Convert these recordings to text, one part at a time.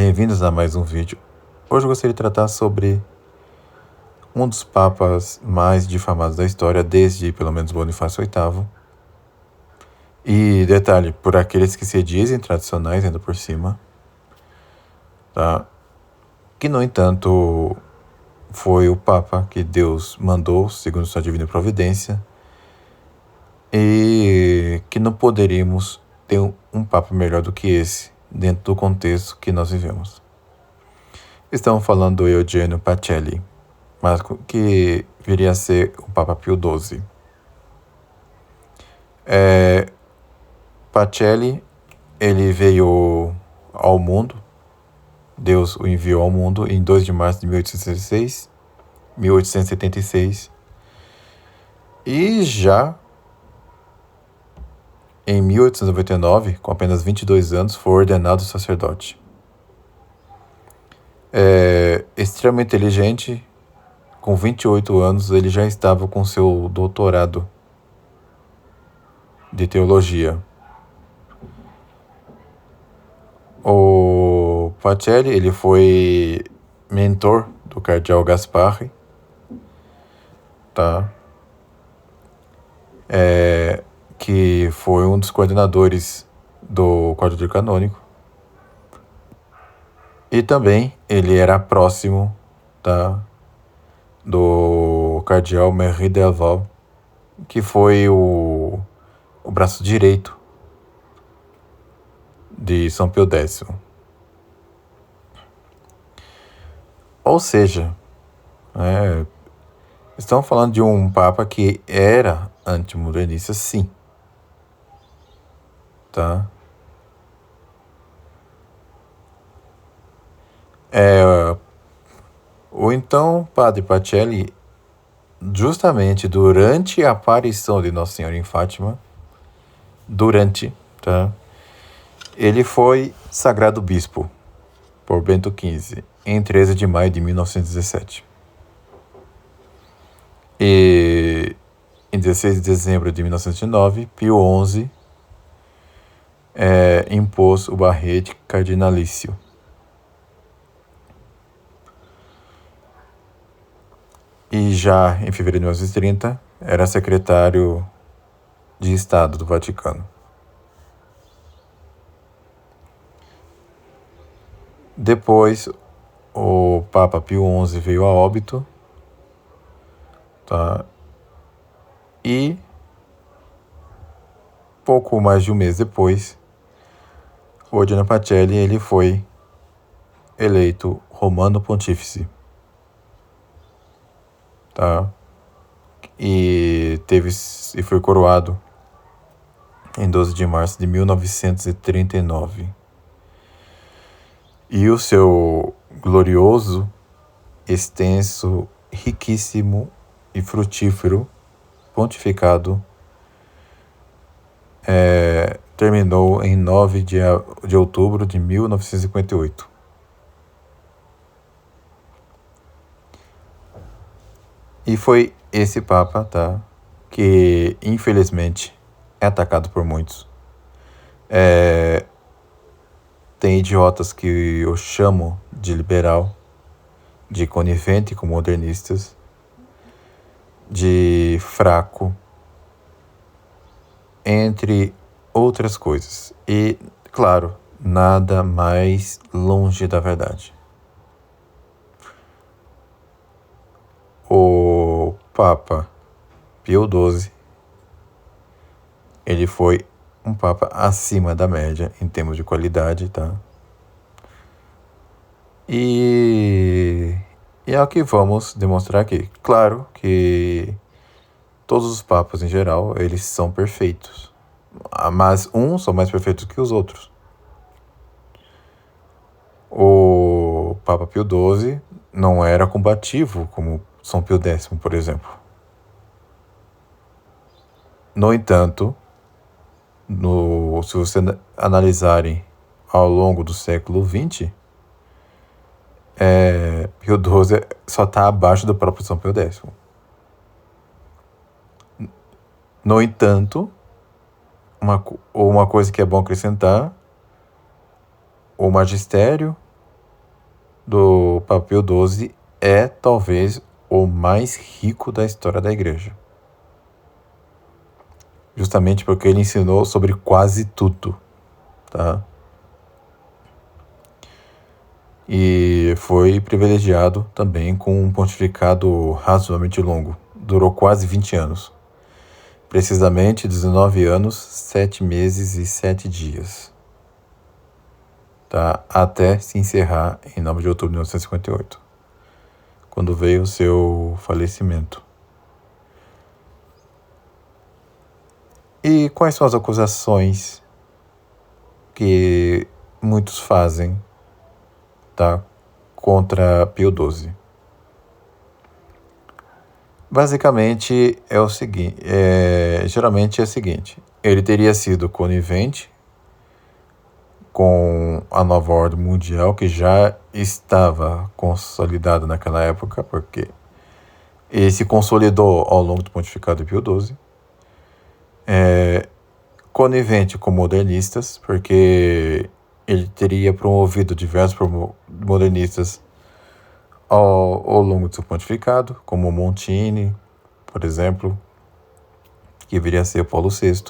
Bem-vindos a mais um vídeo. Hoje eu gostaria de tratar sobre um dos papas mais difamados da história, desde pelo menos Bonifácio VIII. E detalhe, por aqueles que se dizem tradicionais ainda por cima, tá? Que no entanto foi o papa que Deus mandou, segundo sua divina providência, e que não poderíamos ter um papa melhor do que esse, dentro do contexto que nós vivemos. Estamos falando do Eugenio Pacelli, mas que viria a ser o Papa Pio XII. Pacelli, ele veio ao mundo, Deus o enviou ao mundo em 2 de março de 1876, e já em 1899, com apenas 22 anos, foi ordenado sacerdote. Extremamente inteligente, com 28 anos ele já estava com seu doutorado de teologia. O Pacelli, ele foi mentor do cardeal Gasparri, tá? Que foi um dos coordenadores do Código Canônico. E também ele era próximo, tá, do cardeal Merry Delval, que foi o braço direito de São Pio X. Ou seja, estamos falando de um papa que era antimodernista, sim, tá? O então Padre Pacelli, justamente durante a aparição de Nossa Senhora em Fátima, tá? Ele foi sagrado bispo por Bento XV, em 13 de maio de 1917. E em 16 de dezembro de 1909, Pio XI impôs o barrete cardinalício. E já em fevereiro de 1930, era secretário de Estado do Vaticano. Depois, o Papa Pio XI veio a óbito, tá? E pouco mais de um mês depois, o Eugenio Pacelli, ele foi eleito Romano Pontífice, tá? E foi coroado em 12 de março de 1939. E o seu glorioso, extenso, riquíssimo e frutífero pontificado terminou em 9 de outubro de 1958. E foi esse Papa, tá, que infelizmente é atacado por muitos. Tem idiotas que eu chamo de liberal, de conivente com modernistas, de fraco, entre outras coisas. E, claro, nada mais longe da verdade. O Papa Pio XII, ele foi um Papa acima da média em termos de qualidade, tá? E é o que vamos demonstrar aqui. Claro que todos os papas, em geral, eles são perfeitos. Mas uns são mais perfeitos que os outros. O Papa Pio XII não era combativo como São Pio X, por exemplo. No entanto, se você analisarem ao longo do século XX, Pio XII só está abaixo do próprio São Pio X. No entanto, uma coisa que é bom acrescentar, o magistério do Papa Pio XII é talvez o mais rico da história da igreja. Justamente porque ele ensinou sobre quase tudo, tá? E foi privilegiado também com um pontificado razoavelmente longo. Durou quase 20 anos. Precisamente 19 anos, 7 meses e 7 dias. Tá? Até se encerrar em 9 de outubro de 1958, quando veio o seu falecimento. E quais são as acusações que muitos fazem, tá, contra Pio XII? Basicamente é o seguinte, geralmente é o seguinte: ele teria sido conivente com a nova ordem mundial, que já estava consolidada naquela época, porque ele se consolidou ao longo do pontificado de Pio XII. Conivente com modernistas, porque ele teria promovido diversos modernistas ao longo do seu pontificado, como Montini, por exemplo, que viria a ser Paulo VI,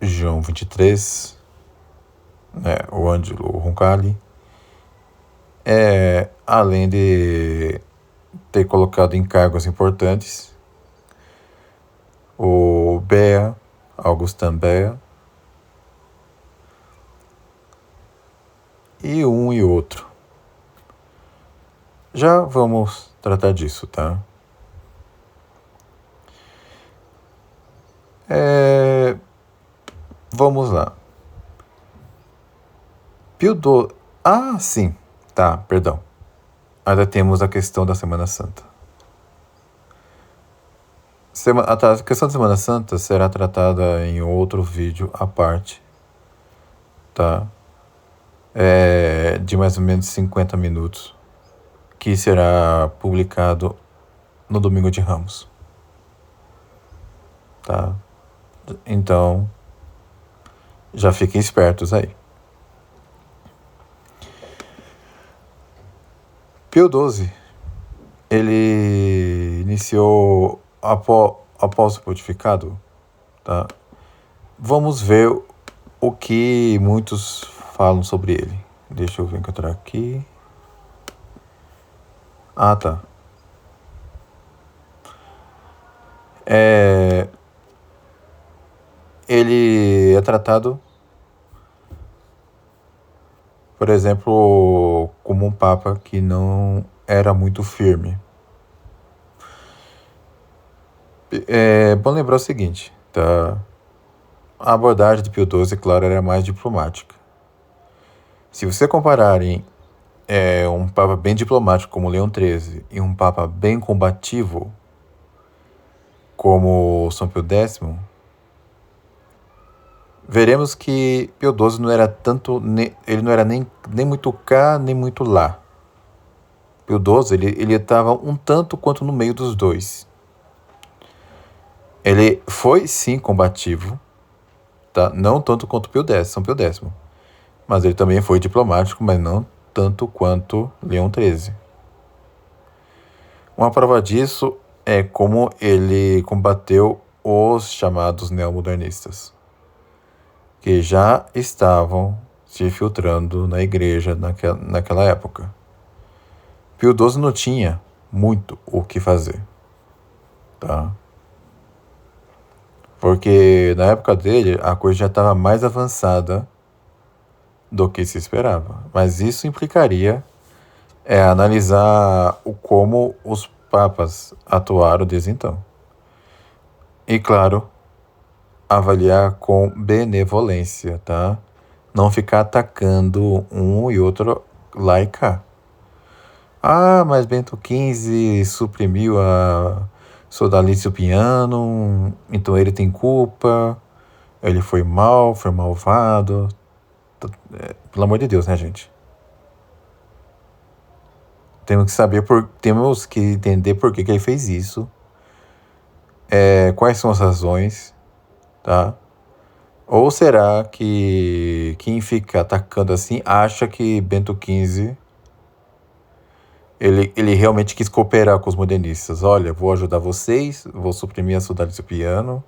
João XXIII, o Angelo Roncalli, além de ter colocado em cargos importantes o Bea, Augustin Bea, e um e outro. Já vamos tratar disso, tá? Vamos lá. Pio XII... Ah, sim. Tá, perdão. Ainda temos a questão da Semana Santa. A questão da Semana Santa será tratada em outro vídeo à parte, tá? De mais ou menos 50 minutos, que será publicado no Domingo de Ramos, tá? Então, já fiquem espertos aí. Pio XII, ele iniciou após o pontificado, tá? Vamos ver o que muitos falam sobre ele. Deixa eu ver encontrar aqui. Ah, tá. Ele é tratado, por exemplo, como um papa que não era muito firme. É bom lembrar o seguinte, tá? A abordagem de Pio XII, claro, era mais diplomática. Se você compararem um papa bem diplomático como Leão XIII e um papa bem combativo como São Pio X, veremos que Pio XII não era tanto, ele não era nem muito cá, nem muito lá. Pio XII, ele estava um tanto quanto no meio dos dois. Ele foi, sim, combativo, tá? Não tanto quanto São Pio X. Mas ele também foi diplomático, mas não tanto quanto Leão XIII. Uma prova disso é como ele combateu os chamados neomodernistas, que já estavam se filtrando na igreja naquela época. Pio XII não tinha muito o que fazer, tá? Porque na época dele a coisa já estava mais avançada do que se esperava. Mas isso implicaria analisar como os papas atuaram desde então. E claro, avaliar com benevolência, tá? Não ficar atacando um e outro lá e cá. Ah, mas Bento XV suprimiu a Sodalício Piano, então ele tem culpa, ele foi malvado. Pelo amor de Deus, né, gente? Temos que entender por que ele fez isso, quais são as razões, tá? Ou será que quem fica atacando assim acha que Bento XV ele realmente quis cooperar com os modernistas? Olha, vou ajudar vocês, vou suprimir a saudade do piano,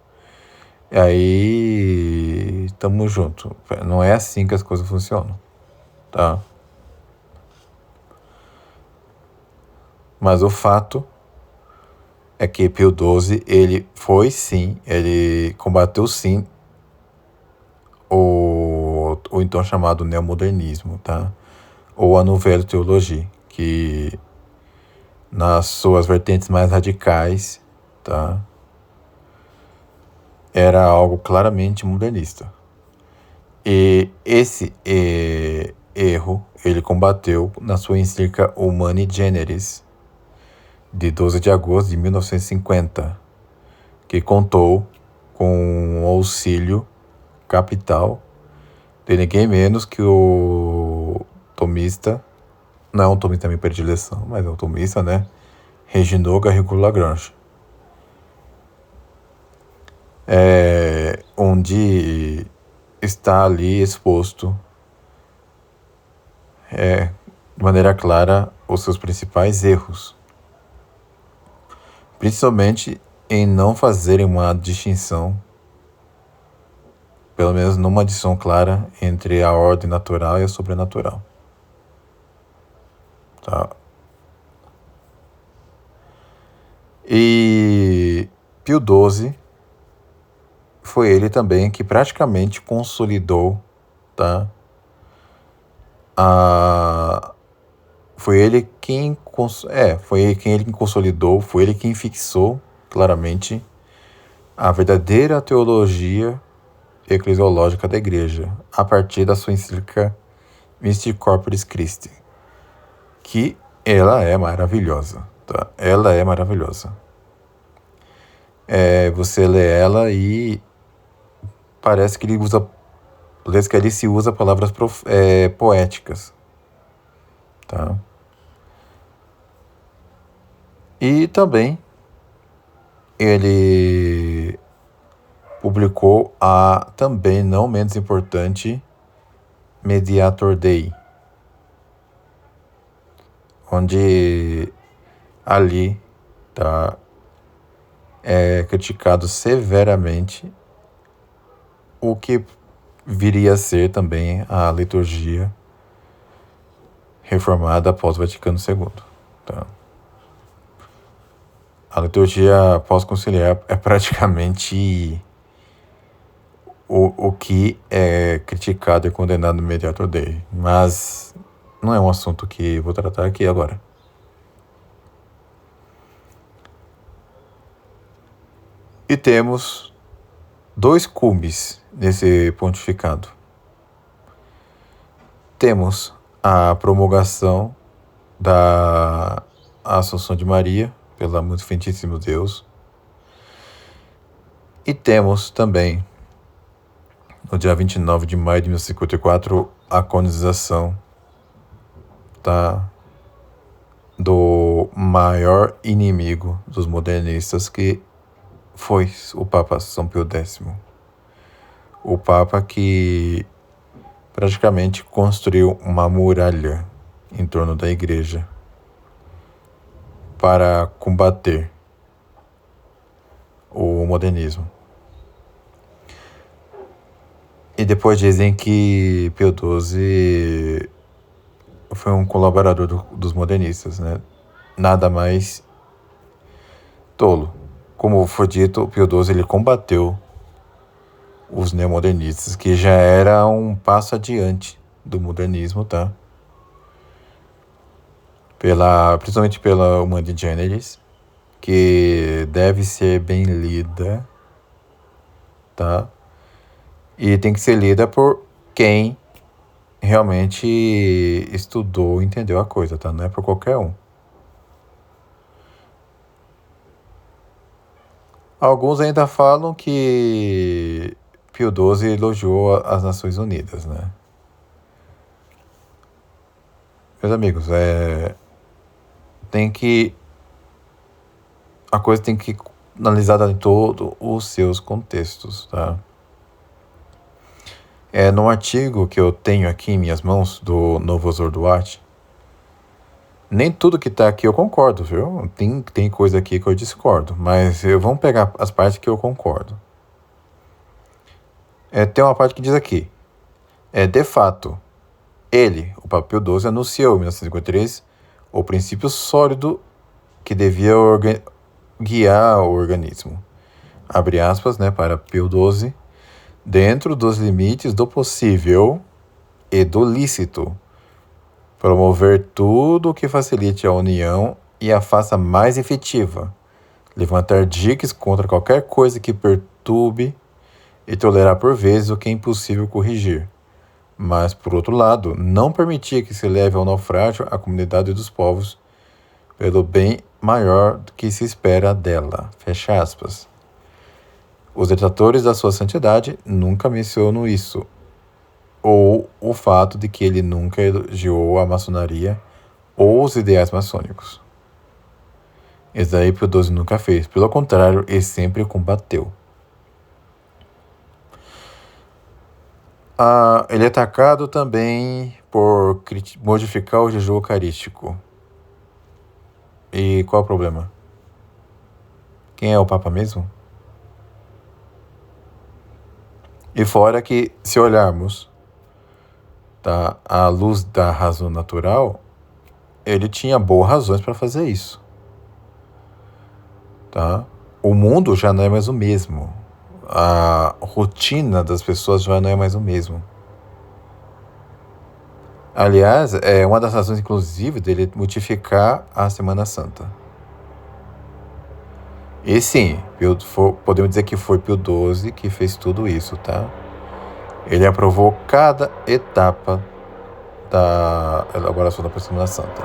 e aí tamo junto. Não é assim que as coisas funcionam, tá? Mas o fato é que Pio XII, ele foi sim, ele combateu sim o então chamado neomodernismo, tá? Ou a Nouvelle Teologie, que nas suas vertentes mais radicais, tá? Era algo claramente modernista. E esse erro ele combateu na sua encíclica Humani Generis, de 12 de agosto de 1950, que contou com o auxílio capital de ninguém menos que o tomista, não é um tomista de predileção, mas é um tomista, né? Reginald Garrigou-Lagrange. Onde está ali exposto de maneira clara os seus principais erros, principalmente em não fazerem uma distinção, pelo menos numa distinção clara, entre a ordem natural e a sobrenatural. Tá? E Pio XII foi ele também que praticamente consolidou, tá? Foi ele quem consolidou, foi ele quem fixou claramente a verdadeira teologia eclesiológica da Igreja, a partir da sua encíclica Mystic Corporis Christi, que ela é maravilhosa, tá? Ela é maravilhosa. Você lê ela e parece que ele se usa palavras poéticas, tá? E também ele publicou a também não menos importante Mediator Dei, onde ali tá, é criticado severamente o que viria a ser também a liturgia reformada após o Vaticano II. Tá? A liturgia pós-conciliar é praticamente o que é criticado e condenado no Mediator Dei, mas não é um assunto que vou tratar aqui agora. E temos dois cumes nesse pontificado. Temos a promulgação da Assunção de Maria pelo muito Santíssimo Deus. E temos também, no dia 29 de maio de 1954, a canonização do maior inimigo dos modernistas, que foi o Papa São Pio X. O Papa que praticamente construiu uma muralha em torno da Igreja para combater o modernismo. E depois dizem que Pio XII foi um colaborador dos modernistas, né? Nada mais tolo. Como foi dito, Pio XII ele combateu os neomodernistas, que já era um passo adiante do modernismo, tá? Principalmente pela Humani Generis, que deve ser bem lida, tá? E tem que ser lida por quem realmente estudou e entendeu a coisa, tá? Não é por qualquer um. Alguns ainda falam que Pio XII elogiou as Nações Unidas, né? Meus amigos, a coisa tem que analisada em todos os seus contextos, tá? No artigo que eu tenho aqui em minhas mãos, do Novozor Duarte, nem tudo que tá aqui eu concordo, viu? Tem coisa aqui que eu discordo, mas vamos pegar as partes que eu concordo. Tem uma parte que diz aqui, de fato, ele, o Papa Pio XII, anunciou em 1953 o princípio sólido que devia guiar o organismo, abre aspas, né, para Pio XII, dentro dos limites do possível e do lícito, promover tudo o que facilite a união e a faça mais efetiva, levantar diques contra qualquer coisa que perturbe e tolerar por vezes o que é impossível corrigir. Mas, por outro lado, não permitir que se leve ao naufrágio a comunidade dos povos pelo bem maior do que se espera dela. Fecha aspas. Os detratores da sua santidade nunca mencionam isso, ou o fato de que ele nunca elogiou a maçonaria ou os ideais maçônicos. Isso daí Pio XII nunca fez. Pelo contrário, ele sempre combateu. Ele é atacado também por modificar o jejum eucarístico. E qual é o problema? Quem é o Papa mesmo? E fora que, se olharmos à luz da razão natural, ele tinha boas razões para fazer isso. Tá? O mundo já não é mais o mesmo. A rotina das pessoas já não é mais o mesmo. Aliás, é uma das razões, inclusive, dele modificar a Semana Santa. E sim, podemos dizer que foi Pio XII que fez tudo isso, tá? Ele aprovou cada etapa da elaboração da Semana Santa.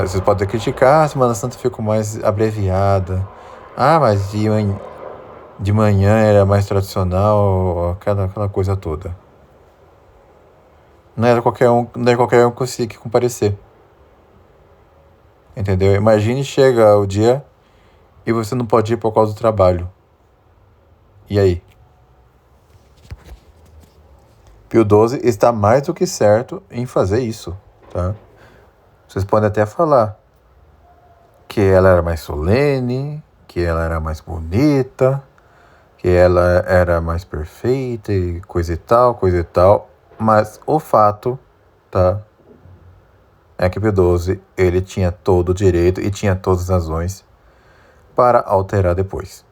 Vocês podem criticar, a Semana Santa ficou mais abreviada. Mas de manhã era mais tradicional, aquela coisa toda. Não era qualquer um que conseguia comparecer. Entendeu? Imagine chega o dia e você não pode ir por causa do trabalho. E aí? Pio XII está mais do que certo em fazer isso, tá? Vocês podem até falar que ela era mais solene, que ela era mais bonita, que ela era mais perfeita e coisa e tal, mas o fato, tá, é que Pio XII, ele tinha todo o direito e tinha todas as razões para alterar depois.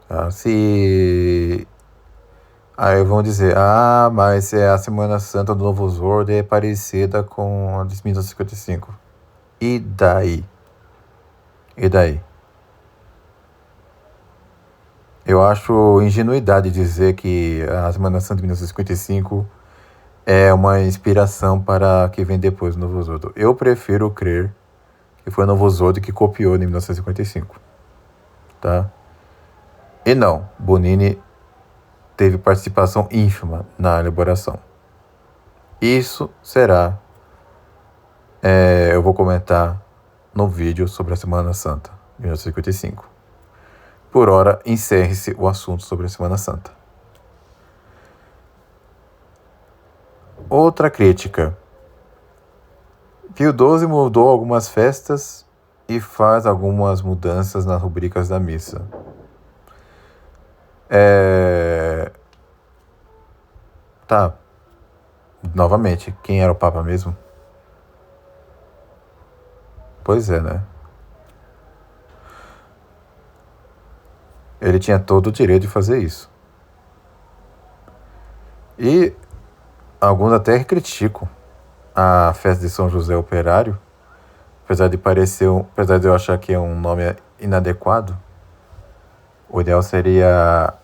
Tá? Aí vão dizer, mas a Semana Santa do Novo Zordo é parecida com a de 1955. E daí? E daí? Eu acho ingenuidade dizer que a Semana Santa de 1955 é uma inspiração para que vem depois do Novo Zordo. Eu prefiro crer que foi o Novo Zordo que copiou em 1955. Tá? E não, Bonini teve participação ínfima na elaboração. Isso será, eu vou comentar no vídeo sobre a Semana Santa, 1955. Por hora, encerre-se o assunto sobre a Semana Santa. Outra crítica. Pio XII mudou algumas festas e faz algumas mudanças nas rubricas da missa. Tá. Novamente, quem era o Papa mesmo? Pois é, né? Ele tinha todo o direito de fazer isso. E alguns até criticam a festa de São José Operário, apesar de eu achar que é um nome inadequado. O ideal seria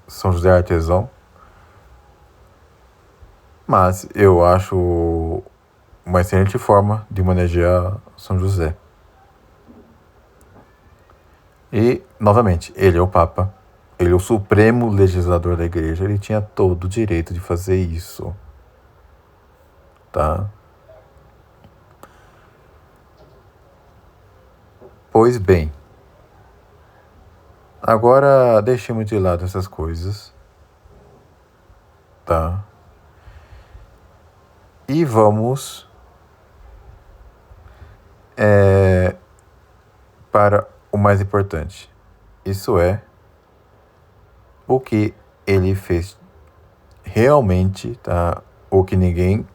São José Artesão. Mas eu acho uma excelente forma de homenagear São José. E, novamente, ele é o Papa, ele é o supremo legislador da igreja, ele tinha todo o direito de fazer isso. Tá? Pois bem, agora deixemos de lado essas coisas tá? E vamos para o mais importante. Isso é o que ele fez realmente, tá? O que ninguém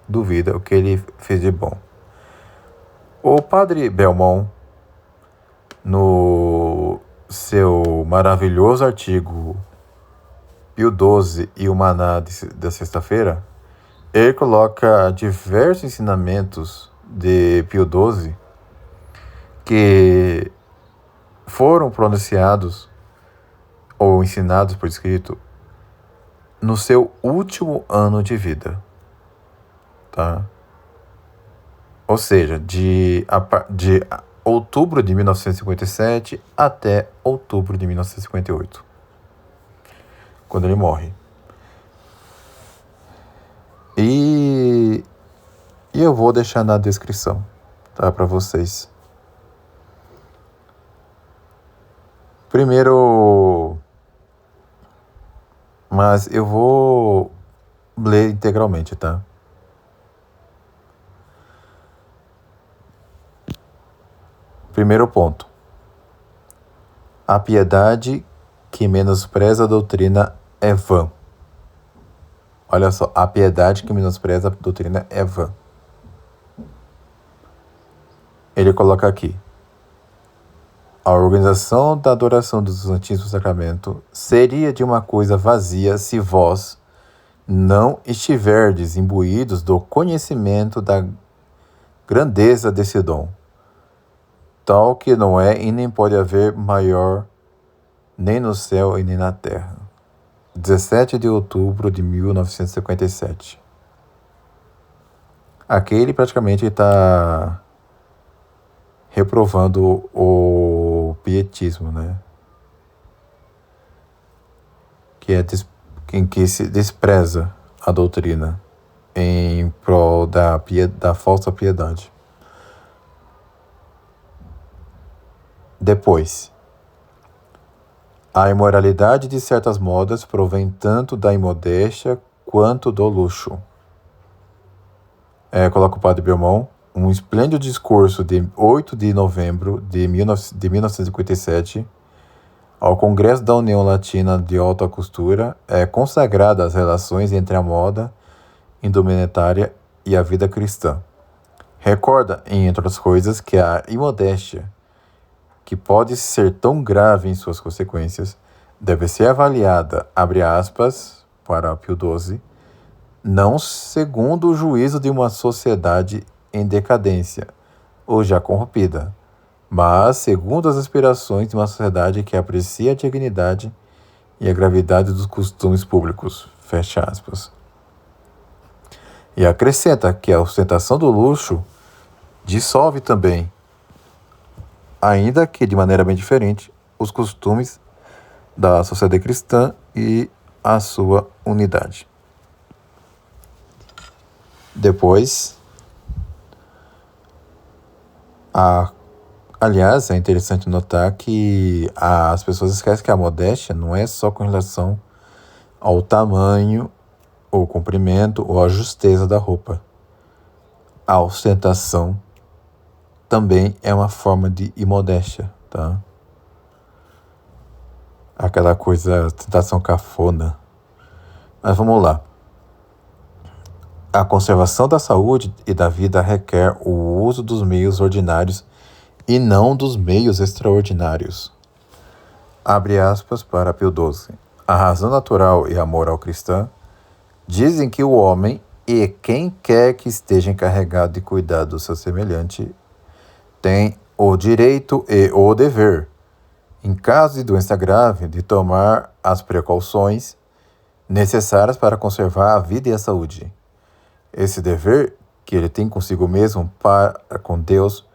duvida, o que ele fez de bom. O padre Belmont, no seu maravilhoso artigo Pio XII e o Maná da sexta-feira, ele coloca diversos ensinamentos de Pio XII que foram pronunciados ou ensinados por escrito no seu último ano de vida, tá? Ou seja, de outubro de 1957 até outubro de 1958, quando ele morre. E eu vou deixar na descrição, tá, para vocês. Primeiro, mas eu vou ler integralmente, tá? Primeiro ponto. A piedade que menospreza a doutrina é vã. Olha só, a piedade que menospreza a doutrina é vã. Ele coloca aqui: a organização da adoração do Santíssimo Sacramento seria de uma coisa vazia se vós não estiverdes imbuídos do conhecimento da grandeza desse dom, tal que não é e nem pode haver maior nem no céu e nem na terra. 17 de outubro de 1957. Aqui ele praticamente está reprovando o pietismo, né? Em que se despreza a doutrina em prol da falsa piedade. Depois, a imoralidade de certas modas provém tanto da imodéstia quanto do luxo. Coloca o padre Belmont, um esplêndido discurso de 8 de novembro de 1957, ao Congresso da União Latina de Alta Costura, é consagrada às relações entre a moda indumentária e a vida cristã. Recorda, entre outras coisas, que a imodéstia, que pode ser tão grave em suas consequências, deve ser avaliada, abre aspas, para Pio XII, não segundo o juízo de uma sociedade em decadência ou já corrompida, mas segundo as aspirações de uma sociedade que aprecia a dignidade e a gravidade dos costumes públicos, fecha aspas. E acrescenta que a ostentação do luxo dissolve também, ainda que de maneira bem diferente, os costumes da sociedade cristã e a sua unidade. Depois, aliás, é interessante notar que as pessoas esquecem que a modéstia não é só com relação ao tamanho, ou comprimento, ou a justeza da roupa. A ostentação também é uma forma de imodéstia, tá? Aquela coisa, ostentação cafona. Mas vamos lá. A conservação da saúde e da vida requer o uso dos meios ordinários e não dos meios extraordinários. Abre aspas para Pio XII. A razão natural e a moral cristã dizem que o homem e quem quer que esteja encarregado de cuidar do seu semelhante tem o direito e o dever, em caso de doença grave, de tomar as precauções necessárias para conservar a vida e a saúde. Esse dever que ele tem consigo mesmo, para com Deus,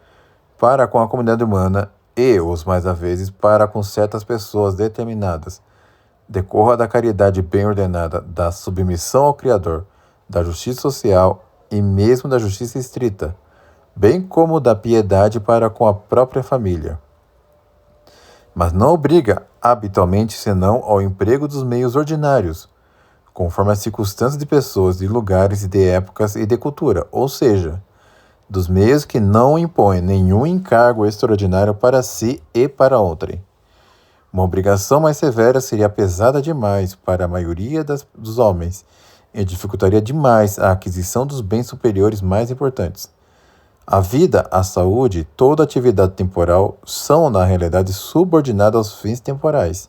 para com a comunidade humana e, os mais às vezes, para com certas pessoas determinadas, decorra da caridade bem ordenada, da submissão ao Criador, da justiça social e mesmo da justiça estrita, bem como da piedade para com a própria família. Mas não obriga habitualmente senão ao emprego dos meios ordinários, conforme as circunstâncias de pessoas, de lugares e de épocas e de cultura, ou seja, dos meios que não impõem nenhum encargo extraordinário para si e para outrem. Uma obrigação mais severa seria pesada demais para a maioria dos homens e dificultaria demais a aquisição dos bens superiores mais importantes. A vida, a saúde, toda atividade temporal são, na realidade, subordinadas aos fins temporais.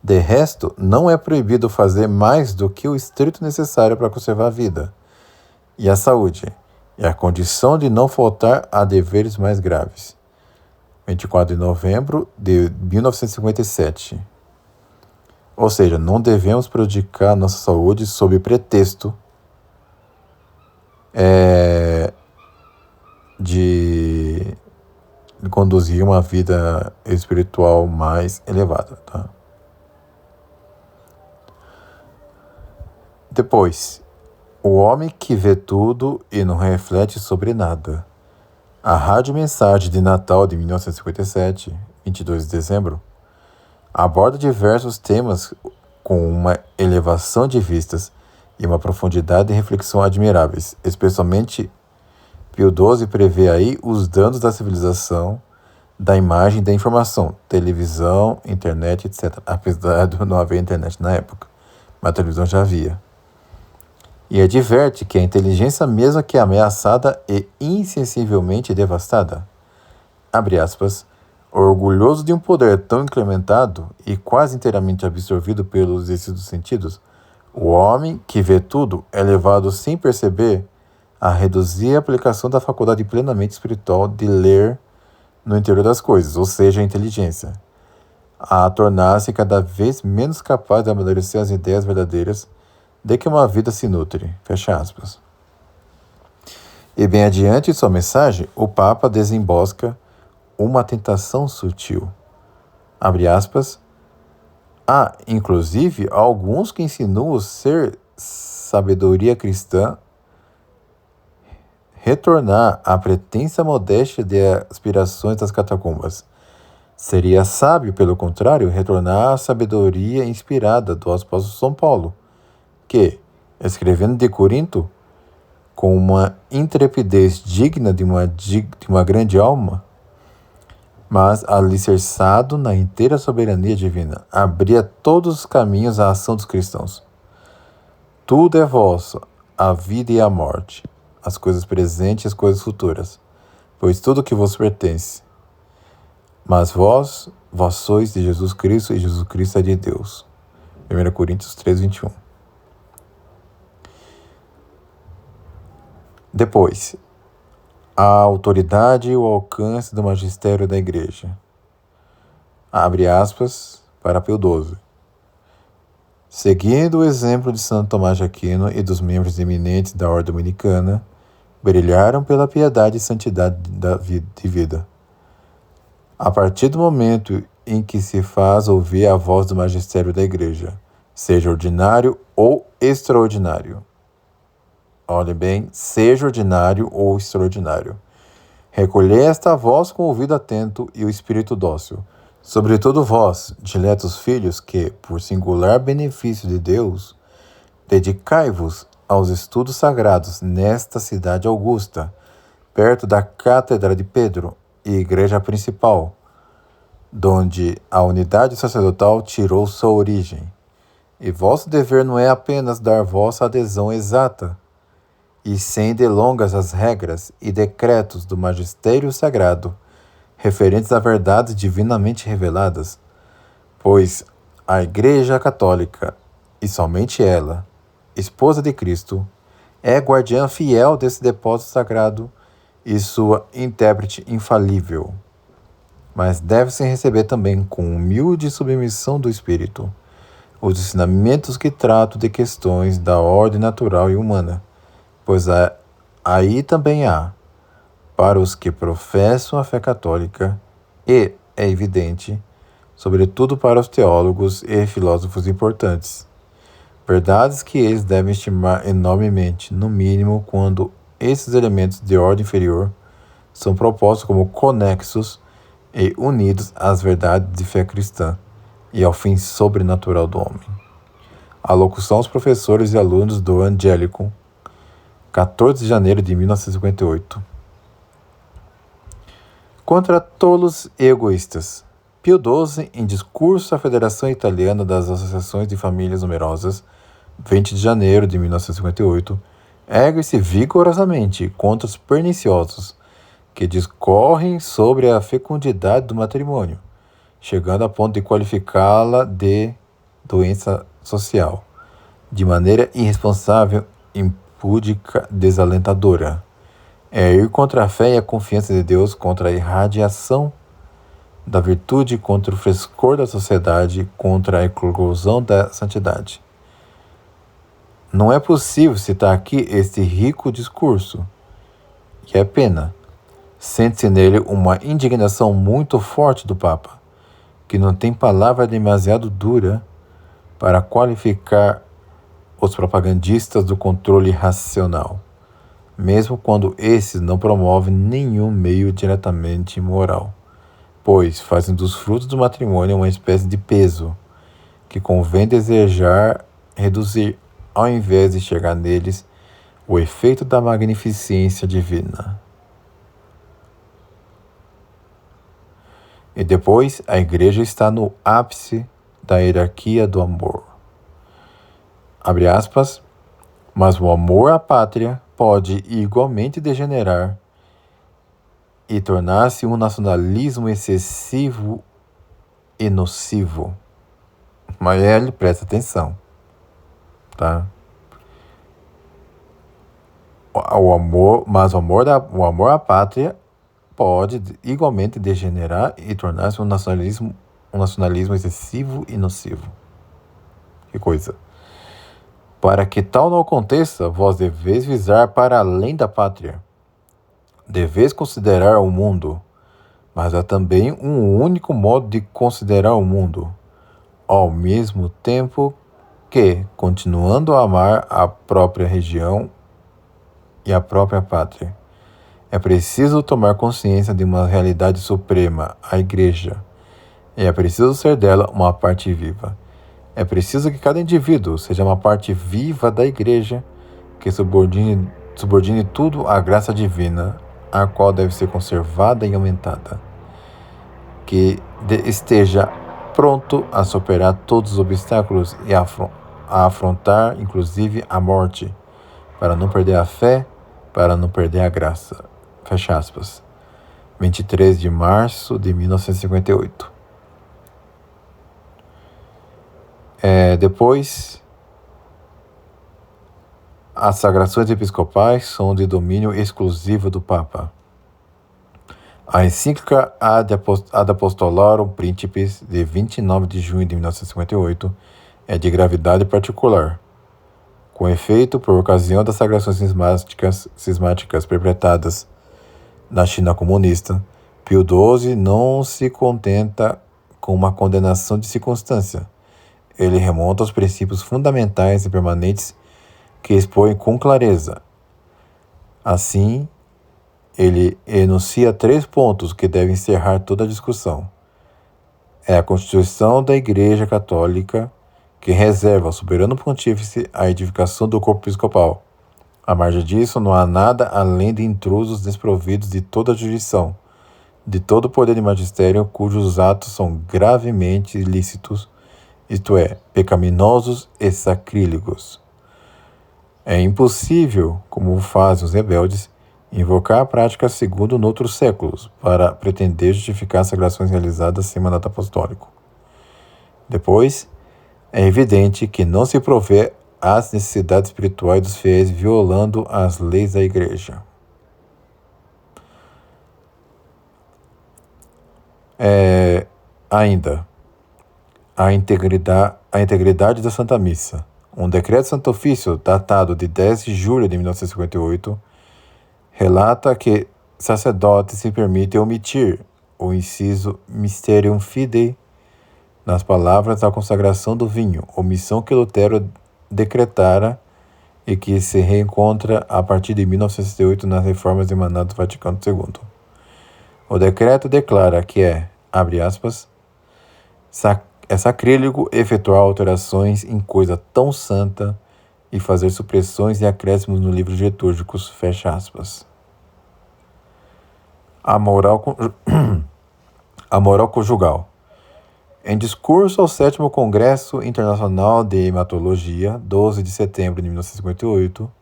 De resto, não é proibido fazer mais do que o estrito necessário para conservar a vida e a saúde, e a condição de não faltar a deveres mais graves. 24 de novembro de 1957. Ou seja, não devemos prejudicar nossa saúde sob pretexto de conduzir uma vida espiritual mais elevada. Tá? Depois, o homem que vê tudo e não reflete sobre nada. A Rádio Mensagem de Natal de 1957, 22 de dezembro, aborda diversos temas com uma elevação de vistas e uma profundidade de reflexão admiráveis. Especialmente, Pio XII prevê aí os danos da civilização, da imagem e da informação, televisão, internet, etc. Apesar de não haver internet na época, mas a televisão já havia. E adverte que a inteligência mesma que é ameaçada e insensivelmente devastada. Abre aspas. Orgulhoso de um poder tão incrementado e quase inteiramente absorvido pelos esses sentidos, o homem que vê tudo é levado sem perceber a reduzir a aplicação da faculdade plenamente espiritual de ler no interior das coisas, ou seja, a inteligência, a tornar-se cada vez menos capaz de amadurecer as ideias verdadeiras de que uma vida se nutre. Fecha aspas. E bem adiante em sua mensagem, o Papa desembosca uma tentação sutil. Abre aspas. Há, inclusive, alguns que insinuam ser sabedoria cristã retornar à pretensa modéstia de aspirações das catacumbas. Seria sábio, pelo contrário, retornar à sabedoria inspirada do apóstolo São Paulo, que, escrevendo de Corinto, com uma intrepidez digna de uma grande alma, mas alicerçado na inteira soberania divina, abria todos os caminhos à ação dos cristãos. Tudo é vosso, a vida e a morte, as coisas presentes e as coisas futuras, pois tudo que vos pertence. Mas vós sois de Jesus Cristo e Jesus Cristo é de Deus. 1 Coríntios 3, 21. Depois, a autoridade e o alcance do magistério da Igreja. Abre aspas para Pio XII. Seguindo o exemplo de Santo Tomás de Aquino e dos membros eminentes da Ordem Dominicana, brilharam pela piedade e santidade de vida. A partir do momento em que se faz ouvir a voz do magistério da Igreja, seja ordinário ou extraordinário. Olhem bem, seja ordinário ou extraordinário. Recolhei esta voz com o ouvido atento e o espírito dócil. Sobretudo vós, diletos filhos, que, por singular benefício de Deus, dedicai-vos aos estudos sagrados nesta cidade augusta, perto da Cátedra de Pedro e Igreja Principal, donde a unidade sacerdotal tirou sua origem. E vosso dever não é apenas dar vossa adesão exata, e sem delongas às regras e decretos do magistério sagrado, referentes a verdades divinamente reveladas, pois a Igreja Católica, e somente ela, esposa de Cristo, é guardiã fiel desse depósito sagrado e sua intérprete infalível, mas deve-se receber também com humilde submissão do Espírito os ensinamentos que tratam de questões da ordem natural e humana, pois aí também há, para os que professam a fé católica, e, é evidente, sobretudo para os teólogos e filósofos importantes, verdades que eles devem estimar enormemente, no mínimo quando esses elementos de ordem inferior são propostos como conexos e unidos às verdades de fé cristã e ao fim sobrenatural do homem. A locução aos professores e alunos do Angelicum, 14 de janeiro de 1958. Contra tolos e egoístas. Pio XII, em discurso à Federação Italiana das Associações de Famílias Numerosas, 20 de janeiro de 1958, ergue-se vigorosamente contra os perniciosos que discorrem sobre a fecundidade do matrimônio, chegando a ponto de qualificá-la de doença social, de maneira irresponsável, impúdica, desalentadora. É ir contra a fé e a confiança de Deus, contra a irradiação da virtude, contra o frescor da sociedade, contra a eclosão da santidade. Não é possível citar aqui este rico discurso, e é pena. Sente-se nele uma indignação muito forte do Papa, que não tem palavra demasiado dura para qualificar os propagandistas do controle racional, mesmo quando esses não promovem nenhum meio diretamente moral, pois fazem dos frutos do matrimônio uma espécie de peso que convém desejar reduzir, ao invés de chegar neles o efeito da magnificência divina. E depois, a Igreja está no ápice da hierarquia do amor. Abre aspas, mas o amor à pátria pode igualmente degenerar e tornar-se um nacionalismo excessivo e nocivo. Mas ele presta atenção, tá? O amor à pátria pode igualmente degenerar e tornar-se um nacionalismo excessivo e nocivo. Que coisa! Para que tal não aconteça, vós deveis visar para além da pátria. Deveis considerar o mundo, mas há também um único modo de considerar o mundo, ao mesmo tempo que, continuando a amar a própria região e a própria pátria, é preciso tomar consciência de uma realidade suprema, a Igreja, e é preciso ser dela uma parte viva. É preciso que cada indivíduo seja uma parte viva da Igreja, que subordine tudo à graça divina, a qual deve ser conservada e aumentada. Que esteja pronto a superar todos os obstáculos e a afrontar, inclusive, a morte, para não perder a fé, para não perder a graça. Fecha aspas. 23 de março de 1958. Depois, as sagrações episcopais são de domínio exclusivo do Papa. A encíclica Ad Apostolorum Principis, de 29 de junho de 1958, é de gravidade particular. Com efeito, por ocasião das sagrações cismáticas perpetradas na China comunista, Pio XII não se contenta com uma condenação de circunstância. Ele remonta aos princípios fundamentais e permanentes que expõe com clareza. Assim, ele enuncia 3 pontos que devem encerrar toda a discussão. É a Constituição da Igreja Católica, que reserva ao soberano pontífice a edificação do corpo episcopal. À margem disso, não há nada além de intrusos desprovidos de toda a jurisdição, de todo o poder de magistério, cujos atos são gravemente ilícitos, isto é, pecaminosos e sacrílegos. É impossível, como fazem os rebeldes, invocar a prática segundo noutros séculos, para pretender justificar as sagrações realizadas sem mandato apostólico. Depois, é evidente que não se provê às necessidades espirituais dos fiéis violando as leis da Igreja. Ainda, a integridade da Santa Missa. Um decreto Santo Ofício, datado de 10 de julho de 1958, relata que sacerdotes se permitem omitir o inciso Mysterium Fidei nas palavras da consagração do vinho, omissão que Lutero decretara e que se reencontra a partir de 1968 nas reformas emanadas do Vaticano II. O decreto declara que abre aspas, É sacrílego efetuar alterações em coisa tão santa e fazer supressões e acréscimos no livro litúrgicos, fecha aspas. A moral conjugal. Em discurso ao 7º Congresso Internacional de Hematologia, 12 de setembro de 1958,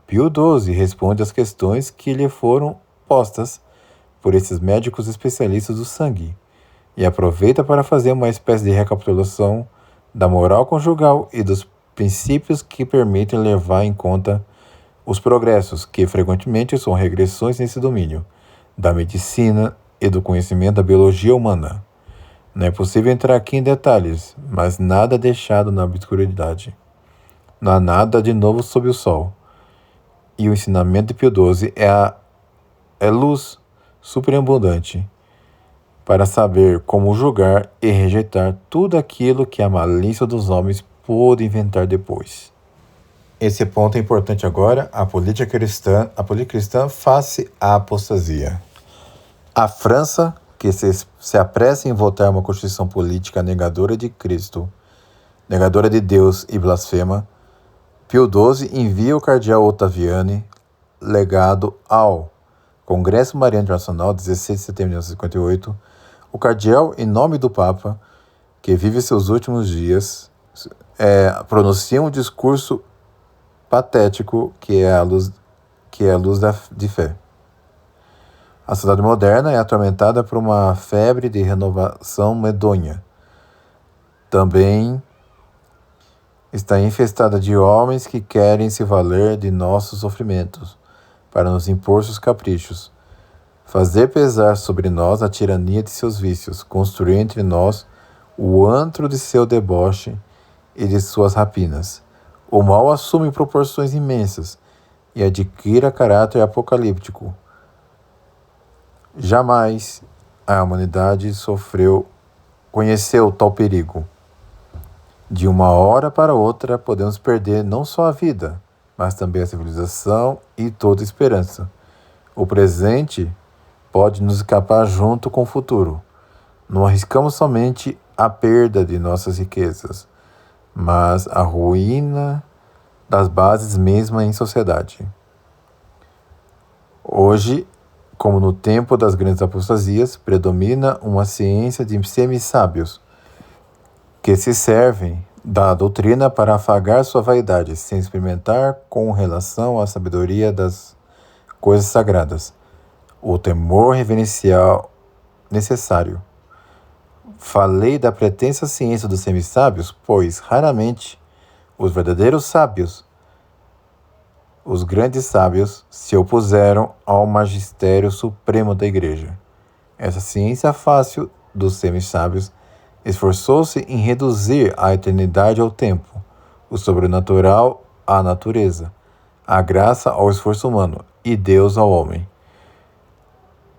Pio XII responde às questões que lhe foram postas por esses médicos especialistas do sangue e aproveita para fazer uma espécie de recapitulação da moral conjugal e dos princípios que permitem levar em conta os progressos, que frequentemente são regressões nesse domínio, da medicina e do conhecimento da biologia humana. Não é possível entrar aqui em detalhes, mas nada deixado na obscuridade. Não há nada de novo sob o sol. E o ensinamento de Pio XII é luz superabundante para saber como julgar e rejeitar tudo aquilo que a malícia dos homens pôde inventar depois. Esse ponto é importante agora, a política cristã face à apostasia. A França, que se apressa em votar uma constituição política negadora de Cristo, negadora de Deus e blasfema, Pio XII envia o cardeal Ottaviani, legado ao Congresso Mariano Internacional, 16 de setembro de 1958, o cardeal, em nome do Papa, que vive seus últimos dias, pronuncia um discurso patético que é a luz de fé. A sociedade moderna é atormentada por uma febre de renovação medonha. Também está infestada de homens que querem se valer de nossos sofrimentos para nos impor seus caprichos, fazer pesar sobre nós a tirania de seus vícios, construir entre nós o antro de seu deboche e de suas rapinas. O mal assume proporções imensas e adquire caráter apocalíptico. Jamais a humanidade conheceu tal perigo. De uma hora para outra, podemos perder não só a vida, mas também a civilização e toda esperança. O presente pode nos escapar junto com o futuro. Não arriscamos somente a perda de nossas riquezas, mas a ruína das bases mesmas em sociedade. Hoje, como no tempo das grandes apostasias, predomina uma ciência de semi-sábios que se servem da doutrina para afagar sua vaidade, sem experimentar com relação à sabedoria das coisas sagradas, o temor reverencial necessário. Falei da pretensa ciência dos semi-sábios, pois raramente os verdadeiros sábios, os grandes sábios, se opuseram ao magistério supremo da Igreja. Essa ciência fácil dos semi-sábios esforçou-se em reduzir a eternidade ao tempo, o sobrenatural à natureza, a graça ao esforço humano e Deus ao homem.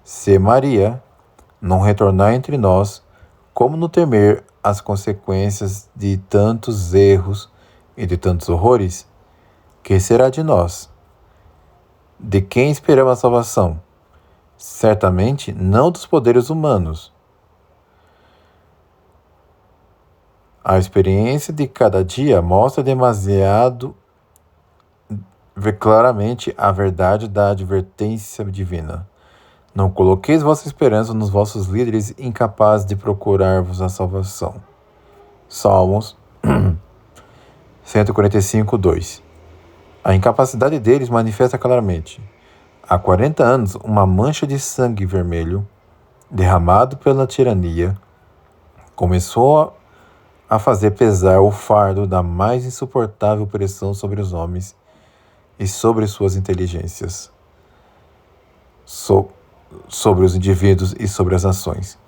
Se Maria não retornar entre nós, como não temer as consequências de tantos erros e de tantos horrores? Que será de nós? De quem esperamos a salvação? Certamente não dos poderes humanos. A experiência de cada dia mostra demasiado claramente a verdade da advertência divina. Não coloqueis vossa esperança nos vossos líderes incapazes de procurar-vos a salvação. Salmos 145, 2. A incapacidade deles manifesta claramente. Há 40 anos, uma mancha de sangue vermelho, derramado pela tirania, começou a fazer pesar o fardo da mais insuportável pressão sobre os homens e sobre suas inteligências, sobre os indivíduos e sobre as nações,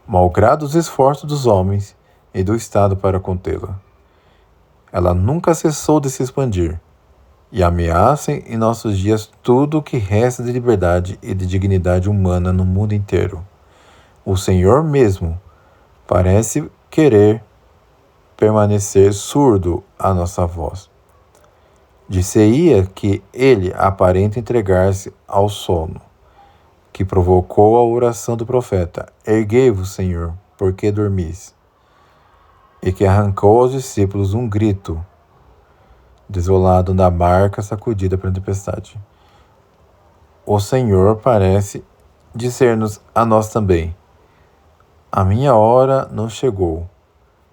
malgrado os esforços dos homens e do Estado para contê-la. Ela nunca cessou de se expandir, e ameaça em nossos dias tudo o que resta de liberdade e de dignidade humana no mundo inteiro. O Senhor mesmo parece querer permanecer surdo à nossa voz. Dir-se-ia que ele aparenta entregar-se ao sono, que provocou a oração do profeta: Erguei-vos, Senhor, porque dormis. e que arrancou aos discípulos um grito, desolado da barca sacudida pela tempestade. O Senhor parece dizer-nos a nós também: a minha hora não chegou,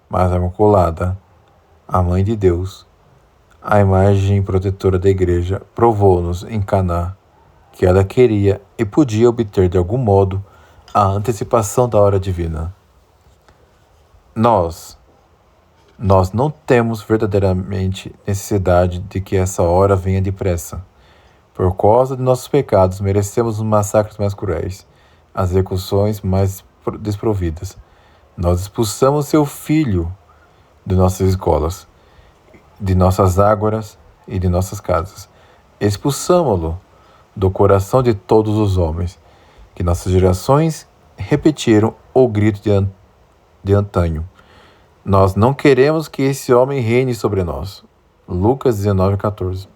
mas a Imaculada, a Mãe de Deus, a imagem protetora da Igreja, provou-nos em Caná que ela queria e podia obter de algum modo a antecipação da hora divina. Nós não temos verdadeiramente necessidade de que essa hora venha depressa. Por causa de nossos pecados, merecemos os massacres mais cruéis, as execuções mais desprovidas. Nós expulsamos seu filho de nossas escolas, de nossas ágoras e de nossas casas. Expulsamo-lo do coração de todos os homens, que nossas gerações repetiram o grito de antanho. Nós não queremos que esse homem reine sobre nós. Lucas 19:14.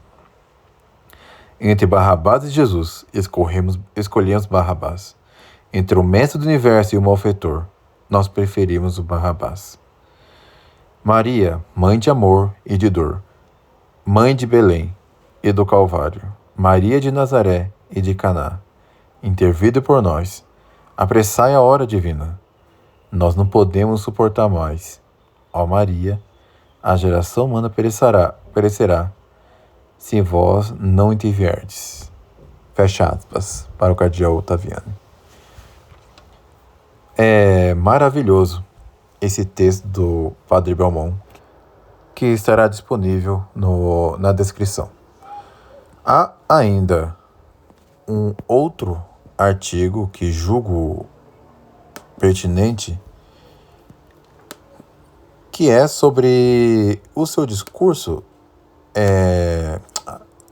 Entre Barrabás e Jesus, escolhemos Barrabás. Entre o mestre do universo e o malfeitor, nós preferimos o Barrabás. Maria, mãe de amor e de dor, mãe de Belém e do Calvário, Maria de Nazaré e de Caná, intervide por nós, apressai a hora divina. Nós não podemos suportar mais. Ó Maria, a geração humana perecerá, se vós não intervierdes. Fecha aspas, para o cardeal Ottaviani. É maravilhoso esse texto do Padre Belmont, que estará disponível na descrição. Há ainda um outro artigo que julgo pertinente, que é sobre o seu discurso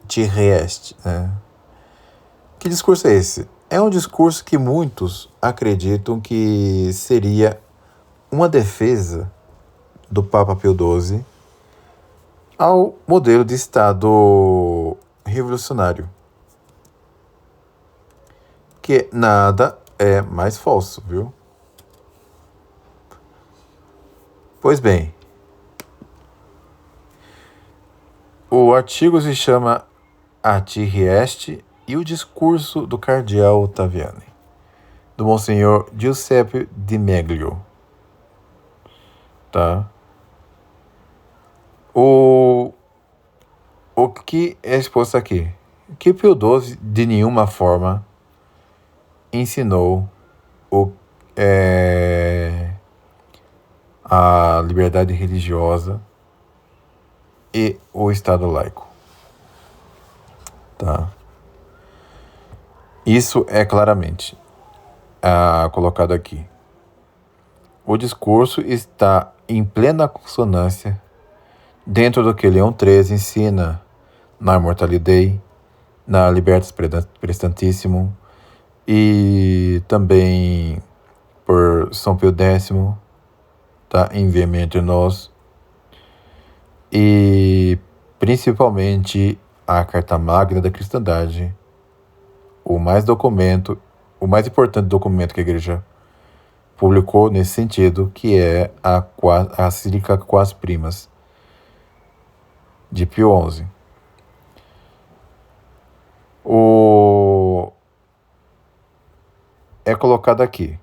de Rieste, né? Que discurso é esse? É um discurso que muitos acreditam que seria uma defesa do Papa Pio XII ao modelo de Estado revolucionário, que nada é mais falso, viu? Pois bem, o artigo se chama Ati Rieste e o discurso do cardeal Ottaviani, do Monsenhor Giuseppe Di Meglio. Tá? O que é exposto aqui? Que Pio XII de nenhuma forma ensinou a liberdade religiosa e o Estado laico. Tá? Isso é claramente colocado aqui. O discurso está em plena consonância dentro do que Leão XIII ensina na Immortality Dei, na Libertas Prestantissimo e também por São Pio X, tá? Em Veemente Nos, e principalmente a Carta Magna da Cristandade, o mais importante documento que a Igreja publicou nesse sentido, que é a Encíclica Quas Primas, de Pio XI. É colocado aqui,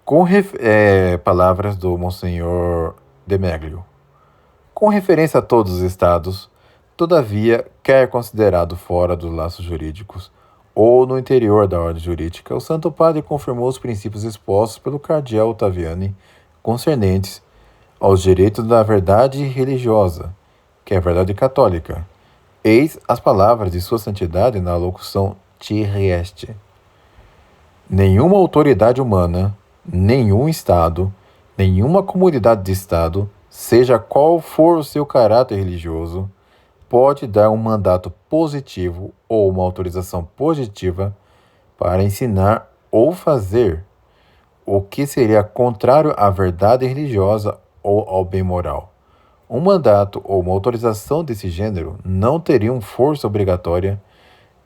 com palavras do Monsenhor de Meglio. Com referência a todos os estados, todavia, quer considerado fora dos laços jurídicos ou no interior da ordem jurídica, o Santo Padre confirmou os princípios expostos pelo cardeal Ottaviani concernentes aos direitos da verdade religiosa, que é a verdade católica. Eis as palavras de Sua Santidade na locução Ti Rieste. Nenhuma autoridade humana, nenhum Estado, nenhuma comunidade de Estado, seja qual for o seu caráter religioso, pode dar um mandato positivo ou uma autorização positiva para ensinar ou fazer o que seria contrário à verdade religiosa ou ao bem moral. Um mandato ou uma autorização desse gênero não teriam força obrigatória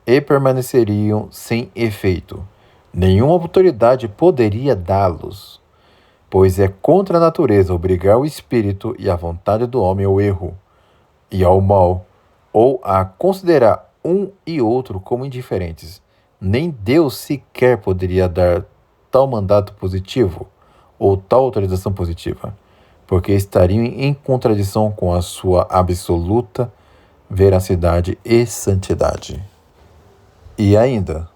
e permaneceriam sem efeito. Nenhuma autoridade poderia dá-los. pois é contra a natureza obrigar o espírito e a vontade do homem ao erro e ao mal, ou a considerar um e outro como indiferentes. Nem Deus sequer poderia dar tal mandato positivo ou tal autorização positiva, porque estariam em contradição com a sua absoluta veracidade e santidade. E ainda,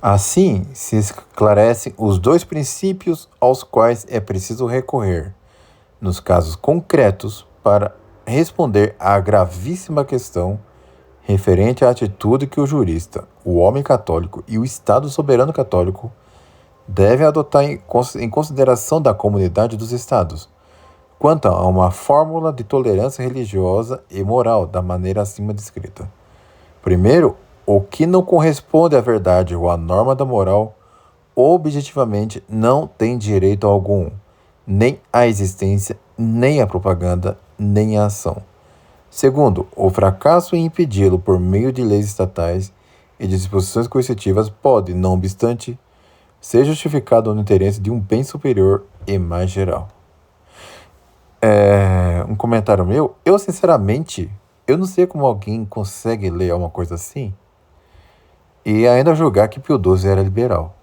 assim se esclarecem os dois princípios aos quais é preciso recorrer, nos casos concretos, para responder à gravíssima questão referente à atitude que o jurista, o homem católico e o Estado soberano católico devem adotar em consideração da comunidade dos Estados, quanto a uma fórmula de tolerância religiosa e moral da maneira acima descrita. Primeiro, o que não corresponde à verdade ou à norma da moral, objetivamente não tem direito algum, nem à existência, nem à propaganda, nem à ação. Segundo, o fracasso em impedi-lo por meio de leis estatais e de disposições coercitivas pode, não obstante, ser justificado no interesse de um bem superior e mais geral. Um comentário meu, eu sinceramente, eu não sei como alguém consegue ler uma coisa assim e ainda julgar que Pio XII era liberal.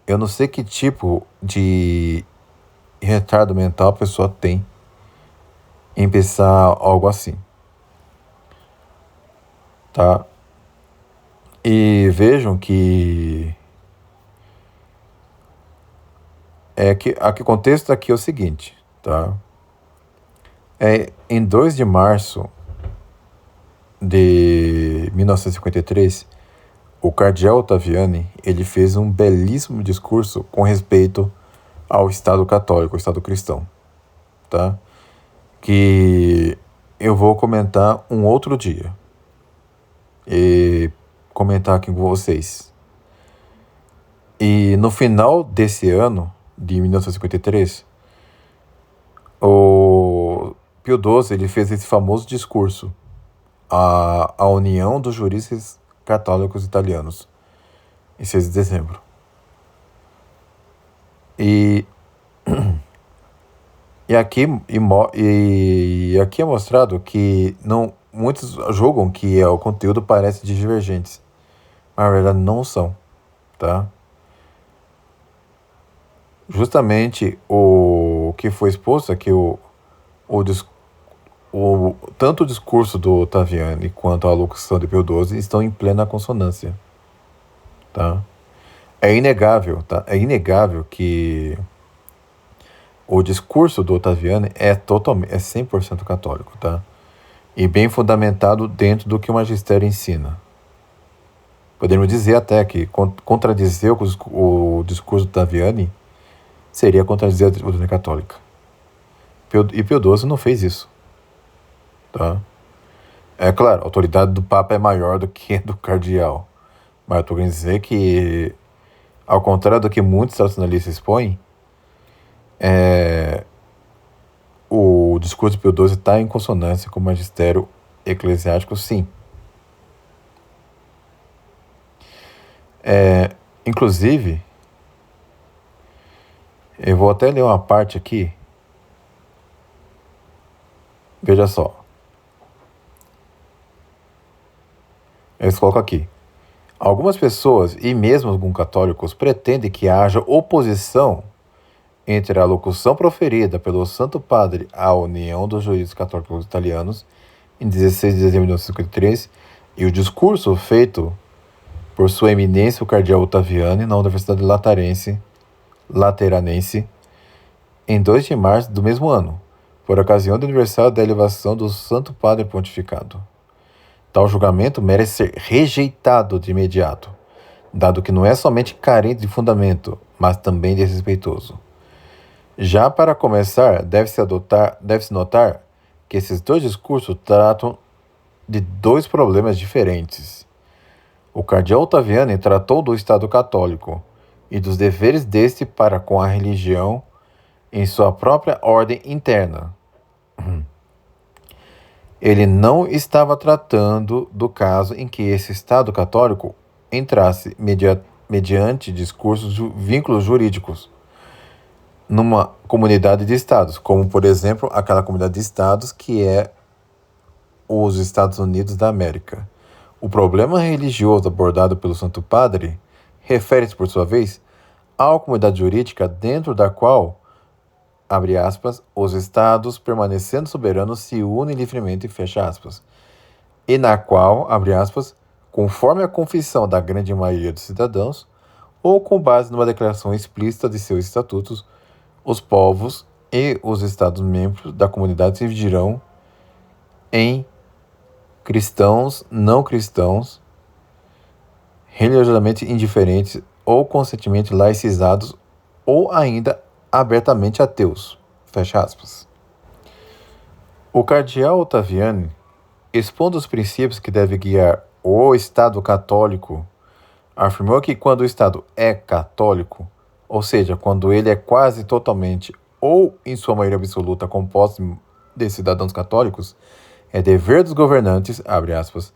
Eu não sei que tipo de retardo mental a pessoa tem em pensar algo assim, tá? E vejam que aqui o contexto aqui é o seguinte, tá? Em 2 de março de 1953, o cardeal Ottaviani, ele fez um belíssimo discurso com respeito ao Estado católico, ao Estado cristão, tá? Que eu vou comentar um outro dia e comentar aqui com vocês. E no final desse ano, de 1953, o Pio XII ele fez esse famoso discurso à União dos Juristas Católicos Italianos, em 6 de dezembro. E aqui é mostrado que muitos julgam que o conteúdo parece divergentes, mas na verdade não são, tá? Justamente o que foi exposto aqui, tanto o discurso do Ottaviani quanto a locução de Pio XII estão em plena consonância, tá? É inegável, tá? É inegável que o discurso do Ottaviani é 100% católico, tá? E bem fundamentado dentro do que o magistério ensina. Podemos dizer até que contradizer o discurso do Ottaviani seria contradizer a doutrina católica. E Pio XII não fez isso, tá? É claro, a autoridade do Papa é maior do que a do cardeal, mas eu estou querendo dizer que, ao contrário do que muitos tradicionalistas expõem, o discurso de Pio XII está em consonância com o magistério eclesiástico, sim. Inclusive, eu vou até ler uma parte aqui. Veja só. Eles colocam aqui. Algumas pessoas, e mesmo alguns católicos, pretendem que haja oposição entre a locução proferida pelo Santo Padre à União dos Juízes Católicos Italianos, em 16 de dezembro de 1953, e o discurso feito por Sua Eminência o Cardeal Ottaviani na Universidade Lateranense, em 2 de março do mesmo ano, por ocasião do aniversário da elevação do Santo Padre Pontificado. Tal julgamento merece ser rejeitado de imediato, dado que não é somente carente de fundamento, mas também desrespeitoso. Já para começar, deve-se notar que esses dois discursos tratam de dois problemas diferentes. O cardeal Ottaviani tratou do Estado católico e dos deveres deste para com a religião em sua própria ordem interna. Ele não estava tratando do caso em que esse Estado católico entrasse mediante discursos vínculos jurídicos numa comunidade de estados, como, por exemplo, aquela comunidade de estados que é os Estados Unidos da América. O problema religioso abordado pelo Santo Padre refere-se, por sua vez, a uma comunidade jurídica dentro da qual, abre aspas, os estados, permanecendo soberanos, se unem livremente, fecha aspas, e na qual, abre aspas, conforme a confissão da grande maioria dos cidadãos, ou com base numa declaração explícita de seus estatutos, os povos e os estados-membros da comunidade se dividirão em cristãos, não cristãos, religiosamente indiferentes ou conscientemente laicizados ou ainda abertamente ateus. Fecha aspas. O cardeal Ottaviani, expondo os princípios que deve guiar o Estado católico, afirmou que quando o Estado é católico, ou seja, quando ele é quase totalmente ou em sua maioria absoluta composto de cidadãos católicos, é dever dos governantes, abre aspas,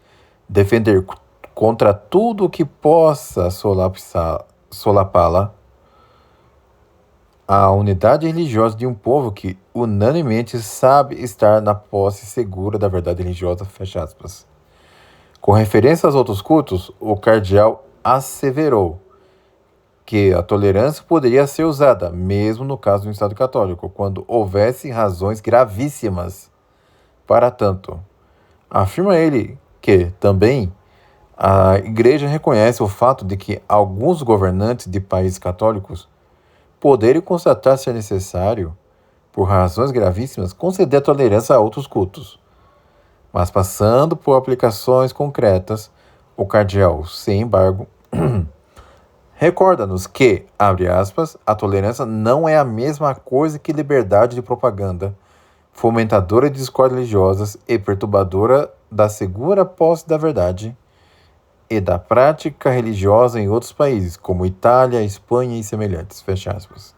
defender contra tudo que possa solapá-la a unidade religiosa de um povo que unanimemente sabe estar na posse segura da verdade religiosa, fecha aspas. Com referência aos outros cultos, o cardeal asseverou que a tolerância poderia ser usada, mesmo no caso do Estado católico, quando houvesse razões gravíssimas para tanto. Afirma ele que, também, a Igreja reconhece o fato de que alguns governantes de países católicos poderem constatar ser necessário, por razões gravíssimas, conceder tolerância a outros cultos. Mas, passando por aplicações concretas, o cardeal, sem embargo, recorda-nos que, abre aspas, a tolerância não é a mesma coisa que liberdade de propaganda, fomentadora de discórdias religiosas e perturbadora da segura posse da verdade e da prática religiosa em outros países, como Itália, Espanha e semelhantes. Fecha aspas.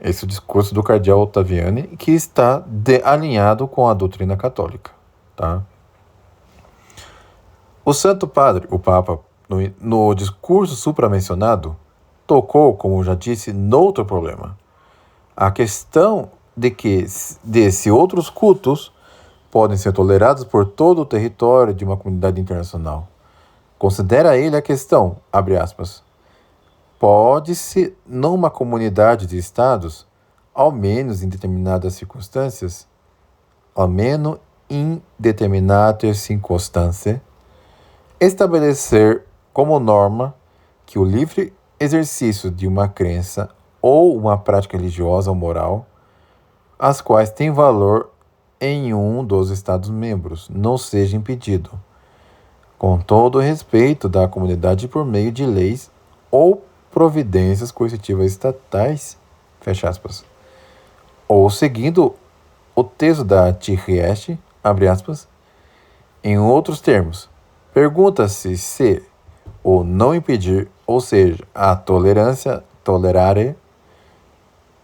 Esse é o discurso do cardeal Ottaviani, que está alinhado com a doutrina católica. Tá? O Santo Padre, o Papa, no discurso supramencionado, tocou, como já disse, noutro problema. A questão de se outros cultos podem ser tolerados por todo o território de uma comunidade internacional. Considera ele a questão, abre aspas, pode-se, numa comunidade de estados, ao menos em determinadas circunstâncias, estabelecer como norma que o livre exercício de uma crença ou uma prática religiosa ou moral, as quais têm valor em um dos Estados-membros, não seja impedido, com todo o respeito da comunidade por meio de leis ou providências coercitivas estatais, fecha aspas, ou seguindo o texto da Trieste, abre aspas, em outros termos, pergunta-se se o não impedir, ou seja, a tolerância, tolerare,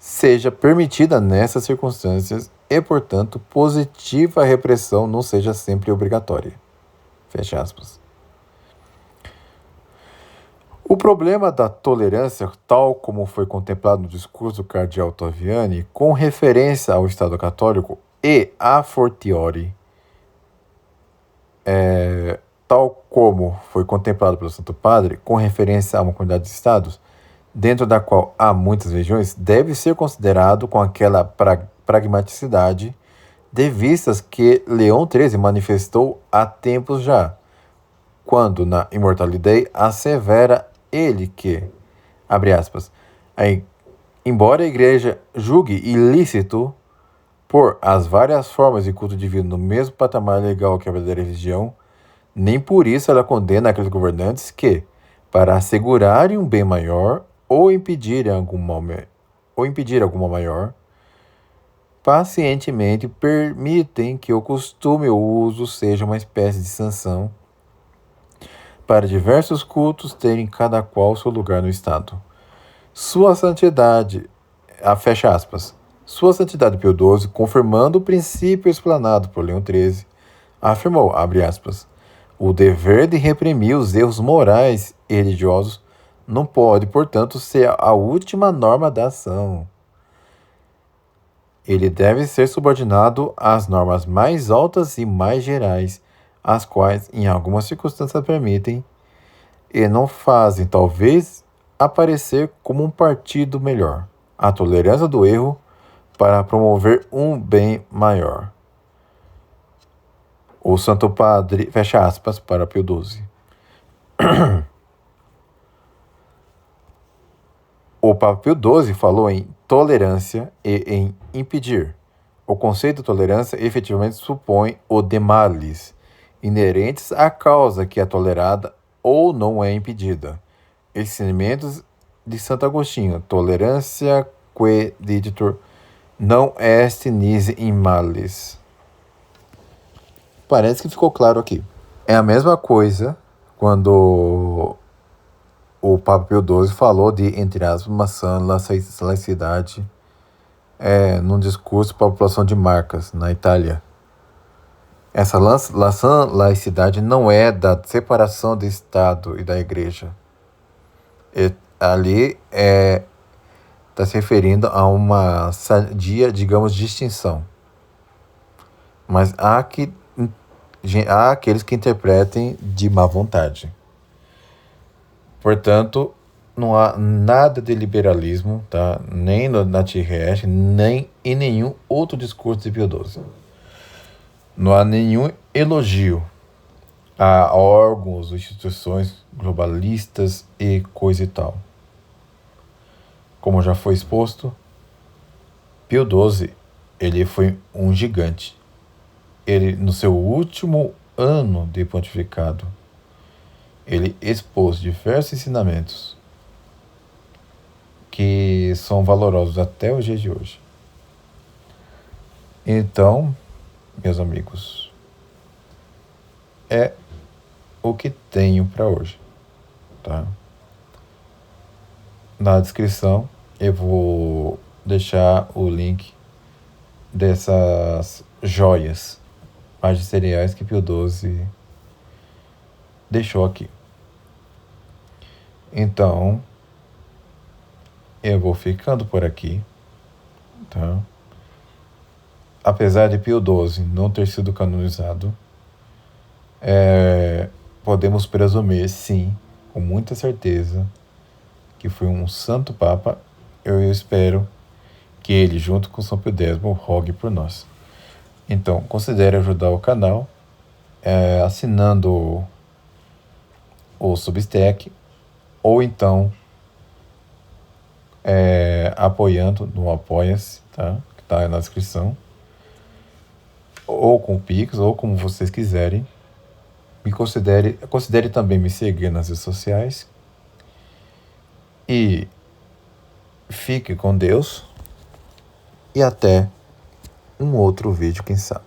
seja permitida nessas circunstâncias e, portanto, positiva repressão não seja sempre obrigatória. Fecha aspas. O problema da tolerância, tal como foi contemplado no discurso do cardeal Ottaviani, com referência ao Estado católico e, a fortiori, tal como foi contemplado pelo Santo Padre, com referência a uma comunidade de estados, dentro da qual há muitas regiões, deve ser considerado com aquela pragmaticidade de vistas que Leão XIII manifestou há tempos já, quando, na Immortality Day, assevera ele que, abre aspas, embora a Igreja julgue ilícito pôr as várias formas de culto divino no mesmo patamar legal que a verdadeira religião, nem por isso ela condena aqueles governantes que, para assegurarem um bem maior ou impedir alguma maior, pacientemente permitem que o costume ou uso seja uma espécie de sanção para diversos cultos terem cada qual seu lugar no Estado. Sua Santidade, fecha aspas, Sua Santidade Pio XII, confirmando o princípio explanado por Leão XIII, afirmou, abre aspas, o dever de reprimir os erros morais e religiosos não pode, portanto, ser a última norma da ação. Ele deve ser subordinado às normas mais altas e mais gerais, as quais, em algumas circunstâncias, permitem e não fazem, talvez, aparecer como um partido melhor. A tolerância do erro para promover um bem maior. O Santo Padre, fecha aspas, para Pio XII. O Papa Pio XII falou em tolerância e em impedir. O conceito de tolerância efetivamente supõe o de males, inerentes à causa que é tolerada ou não é impedida. Ensinamentos de Santo Agostinho. Tolerância que dictur non est nisi in males. Parece que ficou claro aqui. É a mesma coisa quando o Papa Pio XII falou de, entre aspas, maçã, laicidade, num discurso para a população de Marcas, na Itália. Essa laicidade não é da separação do Estado e da Igreja. Ali está se referindo a uma sadia, digamos, distinção. Mas há aqueles que interpretem de má vontade. Portanto, não há nada de liberalismo, tá? Nem na Tirreste, nem em nenhum outro discurso de Pio XII. Não há nenhum elogio a órgãos, instituições globalistas e coisa e tal. Como já foi exposto, Pio XII, ele foi um gigante. Ele, no seu último ano de pontificado, ele expôs diversos ensinamentos que são valorosos até o dia de hoje. Então, meus amigos, é o que tenho para hoje, tá? Na descrição eu vou deixar o link dessas joias magisteriais que Pio XII deixou aqui. Então, eu vou ficando por aqui, tá? Apesar de Pio XII não ter sido canonizado, podemos presumir, sim, com muita certeza, que foi um santo papa. Eu espero que ele, junto com São Pio X, rogue por nós. Então, considere ajudar o canal assinando o Substack, ou então apoiando no Apoia-se, tá? Que tá aí na descrição, ou com o Pix, ou como vocês quiserem. Considere também me seguir nas redes sociais. E fique com Deus. E até um outro vídeo, quem sabe.